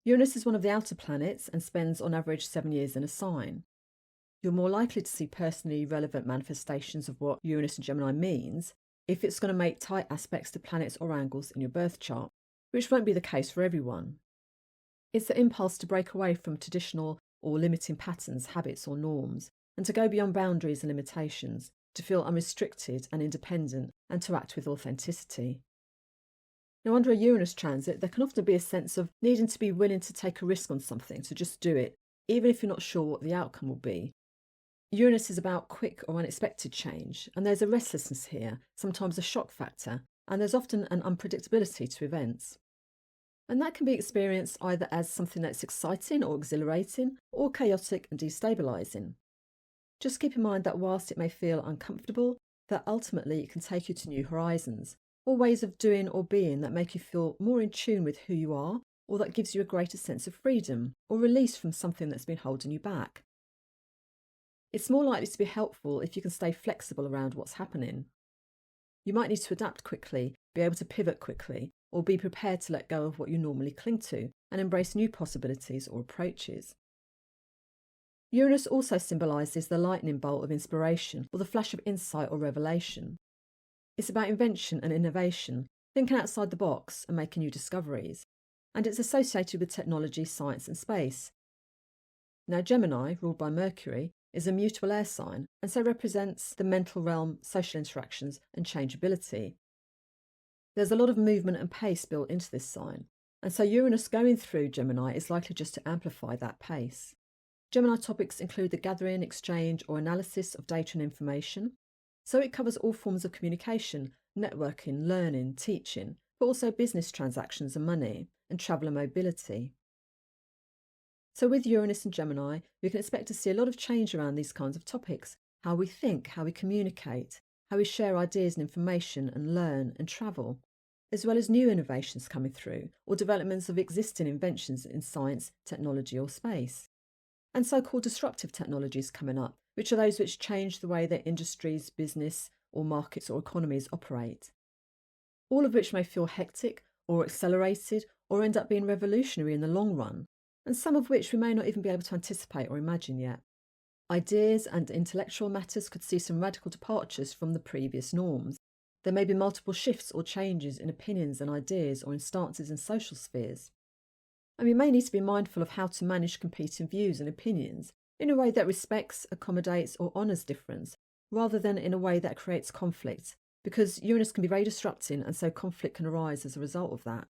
Uranus is one of the outer planets and spends on average 7 years in a sign. You're more likely to see personally relevant manifestations of what Uranus and Gemini means if it's going to make tight aspects to planets or angles in your birth chart, which won't be the case for everyone. It's the impulse to break away from traditional or limiting patterns, habits or norms, and to go beyond boundaries and limitations, to feel unrestricted and independent, and to act with authenticity. Now, under a Uranus transit, there can often be a sense of needing to be willing to take a risk on something, to just do it, even if you're not sure what the outcome will be. Uranus is about quick or unexpected change, and there's a restlessness here, sometimes a shock factor, and there's often an unpredictability to events. And that can be experienced either as something that's exciting or exhilarating, or chaotic and destabilising. Just keep in mind that whilst it may feel uncomfortable, that ultimately it can take you to new horizons, or ways of doing or being that make you feel more in tune with who you are, or that gives you a greater sense of freedom, or release from something that's been holding you back. It's more likely to be helpful if you can stay flexible around what's happening. You might need to adapt quickly, be able to pivot quickly, or be prepared to let go of what you normally cling to and embrace new possibilities or approaches. Uranus also symbolises the lightning bolt of inspiration or the flash of insight or revelation. It's about invention and innovation, thinking outside the box and making new discoveries, and it's associated with technology, science and space. Now, Gemini, ruled by Mercury, is a mutable air sign and so represents the mental realm, social interactions and changeability. There's a lot of movement and pace built into this sign, and so Uranus going through Gemini is likely just to amplify that pace. Gemini topics include the gathering, exchange or analysis of data and information, so it covers all forms of communication, networking, learning, teaching, but also business transactions and money, and travel and mobility. So with Uranus and Gemini, we can expect to see a lot of change around these kinds of topics: how we think, how we communicate, how we share ideas and information and learn and travel, as well as new innovations coming through or developments of existing inventions in science, technology or space. And so-called disruptive technologies coming up, which are those which change the way that industries, business or markets or economies operate. All of which may feel hectic or accelerated or end up being revolutionary in the long run, and some of which we may not even be able to anticipate or imagine yet. Ideas and intellectual matters could see some radical departures from the previous norms. There may be multiple shifts or changes in opinions and ideas or in stances in social spheres. And we may need to be mindful of how to manage competing views and opinions in a way that respects, accommodates or honours difference, rather than in a way that creates conflict, because Uranus can be very disrupting and so conflict can arise as a result of that.